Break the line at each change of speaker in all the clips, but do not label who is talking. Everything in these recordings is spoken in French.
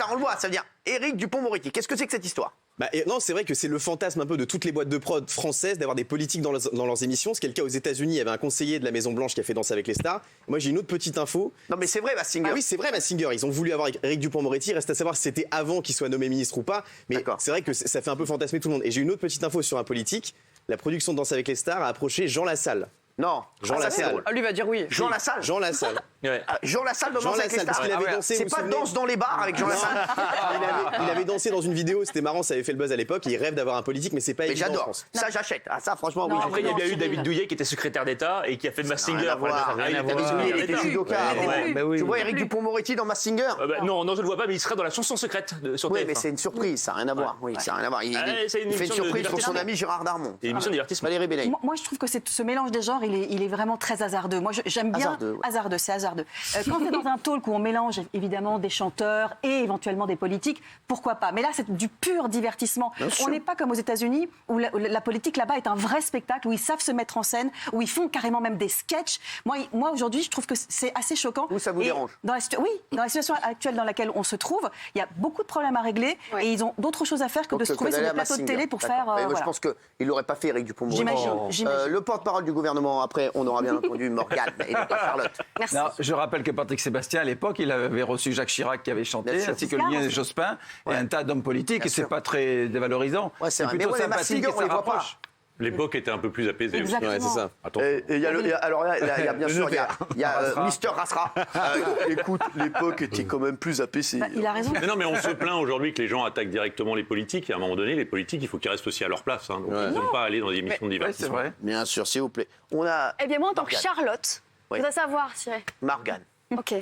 attends, on le voit, ça veut dire Éric Dupond-Moretti. Qu'est-ce que c'est que cette histoire ?
Non, c'est vrai que c'est le fantasme un peu de toutes les boîtes de prod françaises d'avoir des politiques dans leurs émissions. Ce qui est le cas aux États-Unis. Il y avait un conseiller de la Maison Blanche qui a fait Danser avec les stars. Moi, j'ai une autre petite info.
Non, mais c'est vrai, Massinger.
Ah oui, c'est vrai, Massinger. Ils ont voulu avoir Éric Dupond-Moretti. Reste à savoir si c'était avant qu'il soit nommé ministre ou pas. Mais c'est vrai que ça fait un peu fantasmer tout le monde. Et j'ai une autre petite info sur un politique. La production de Danser avec les stars a approché Jean Lassalle.
Non,
Jean Lassalle.
Ah, lui va dire oui.
Jean Lassalle.
Jean Lassalle.
Ouais.
Jean Lassalle dans Danse avec les
parce
stars.
qu'il avait dansé.
C'est pas Danse dans les bars avec Jean Lassalle.
Il avait dansé dans une vidéo, c'était marrant, ça avait fait le buzz à l'époque. Il rêve d'avoir un politique, mais c'est pas
Mais
évident en
j'adore.
France.
Ça, j'achète. Ah, ça, franchement, oui.
Après, il y a bien eu David Douillet qui était secrétaire d'État et qui a fait Massinger.
Rien à voir.
David
David Douillet, il était judoka.
Ouais.
Tu vois Éric Dupond-Moretti dans Massinger ?
Non, je ne le vois pas, mais il serait dans la chanson secrète sur
Oui,
TF1.
mais c'est une surprise, ça n'a rien à voir. Oui, ça n'a rien à voir. Il
c'est une
fait une
émission de
surprise pour son
divertissement.
ami Gérard Darmon.
C'est une émission de divertissement.
Valérie Bénet.
Moi, je trouve que ce mélange des genres, il est vraiment très hasardeux. Moi, j'aime bien.
Hasardeux, ouais.
Hasardeux, c'est hasardeux. Quand c'est dans un talk où on mélange évidemment des chanteurs et éventuellement des politiques, pourquoi pas ? Mais là, c'est du pur divertissement. On n'est pas comme aux États-Unis où la politique là-bas est un vrai spectacle, où ils savent se mettre en scène, où ils font carrément même des sketchs. Moi aujourd'hui, je trouve que c'est assez choquant.
Vous, ça vous dérange ?
Oui, dans la situation actuelle dans laquelle on se trouve, il y a beaucoup de problèmes à régler et ils ont d'autres choses à faire que de se trouver sur des plateaux de télé pour faire.
Moi, je pense qu'il n'aurait pas fait Éric Dupond-Moretti.
J'imagine.
Le porte-parole du gouvernement, après, on aura bien entendu Morgane et non pas Charlotte.
Merci.
Non, je rappelle que Patrick Sébastien, à l'époque, il avait reçu Jacques Chirac qui avait chanté, ainsi que le mien Jospin, et un tas d'hommes politiques, et c'est pas très dévalorisant.
Ouais, c'est vrai.
plutôt
Mais ouais, les
sympathique
Massinger,
et
on
ça
les voit pas.
rapproche.
L'époque était un peu plus apaisée.
Exactement.
Ouais, c'est ça.
Attention.
Alors là, il y a bien sûr, il y a
Rasra.
Mister Rasra. Écoute, l'époque était quand même plus apaisée.
Il a raison.
Mais non, mais on se plaint aujourd'hui que les gens attaquent directement les politiques. Et à un moment donné, les politiques, il faut qu'ils restent aussi à leur place. Donc ils ne peuvent pas aller dans des émissions de
Ouais, c'est
divertissement.
vrai.
Bien sûr, s'il vous plaît. On a
Eh bien, moi, en tant que
Morgane.
Charlotte,
Oui.
je voudrais savoir, Thierry.
Morgane.
Ok.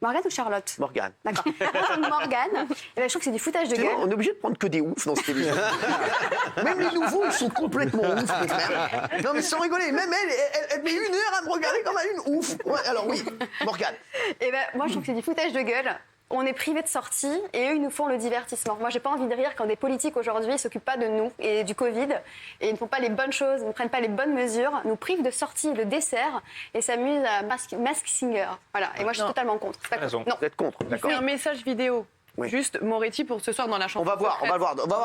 Morgane ou Charlotte ?
Morgane.
D'accord. Moi, comme Morgane, je trouve que c'est du foutage de
Tu
gueule.
vois, on est obligé de prendre que des oufs dans cette émission. Même les nouveaux, ils sont complètement oufs, mon frère. Non, mais sans rigoler. Même elle met 1 heure à me regarder comme une ouf. Ouais, alors oui, Morgane.
Eh ben, moi, je trouve que c'est du foutage de gueule. On est privé de sortie et eux, ils nous font le divertissement. Moi, j'ai pas envie de rire quand des politiques aujourd'hui s'occupent pas de nous et du Covid et ils ne font pas les bonnes choses, ils ne prennent pas les bonnes mesures, nous privent de sortie le dessert et s'amusent à Mask Singer. Voilà. Et moi, je suis totalement contre. C'est pas
Raison.
contre. Non.
Vous êtes contre,
Il
d'accord.
fait un message vidéo.
Oui.
Juste Moretti pour ce soir dans la chanson.
On va voir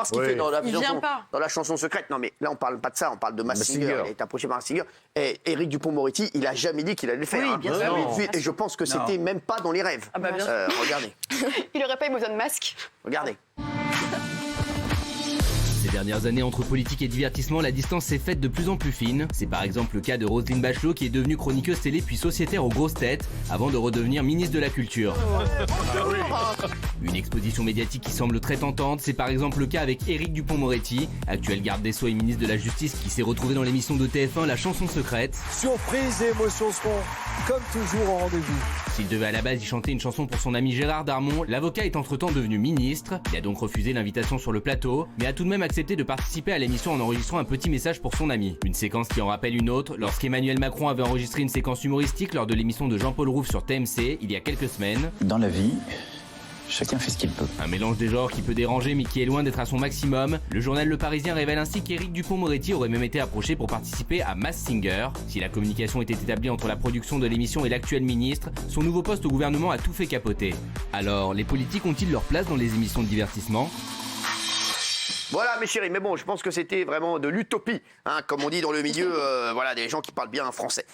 ce qu'il
Oui.
fait dans la
Il vient
chanson,
pas.
dans la chanson secrète. Non, mais là, on parle pas de ça, on parle de Massinger.
Massinger.
Il est approché par Massinger. Et Éric Dupond-Moretti, il a jamais dit qu'il allait le faire.
Oui, bien sûr.
Et je pense que c'était même pas dans les rêves.
Ah bah bien sûr.
Regardez,
Il aurait pas eu besoin de masque.
regardez.
Ces dernières années, entre politique et divertissement, la distance s'est faite de plus en plus fine. C'est par exemple le cas de Roselyne Bachelot qui est devenue chroniqueuse télé puis sociétaire aux grosses têtes avant de redevenir ministre de la Culture. Une exposition médiatique qui semble très tentante, c'est par exemple le cas avec Éric Dupond-Moretti, actuel garde des Sceaux et ministre de la Justice qui s'est retrouvé dans l'émission de TF1 La Chanson Secrète.
Surprise et émotions seront, comme toujours, au rendez-vous.
S'il devait à la base y chanter une chanson pour son ami Gérard Darmon, l'avocat est entre-temps devenu ministre. Il a donc refusé l'invitation sur le plateau, mais a tout de même accepté de participer à l'émission en enregistrant un petit message pour son ami. Une séquence qui en rappelle une autre, lorsqu'Emmanuel Macron avait enregistré une séquence humoristique lors de l'émission de Jean-Paul Rouve sur TMC, il y a quelques semaines.
Dans la vie, chacun fait ce qu'il peut.
Un mélange des genres qui peut déranger mais qui est loin d'être à son maximum. Le journal Le Parisien révèle ainsi qu'Éric Dupond-Moretti aurait même été approché pour participer à Mask Singer. Si la communication était établie entre la production de l'émission et l'actuel ministre, son nouveau poste au gouvernement a tout fait capoter. Alors, les politiques ont-ils leur place dans les émissions de divertissement ?
Voilà, mes chéris. Mais bon, je pense que c'était vraiment de l'utopie, hein, comme on dit dans le milieu, voilà, des gens qui parlent bien français.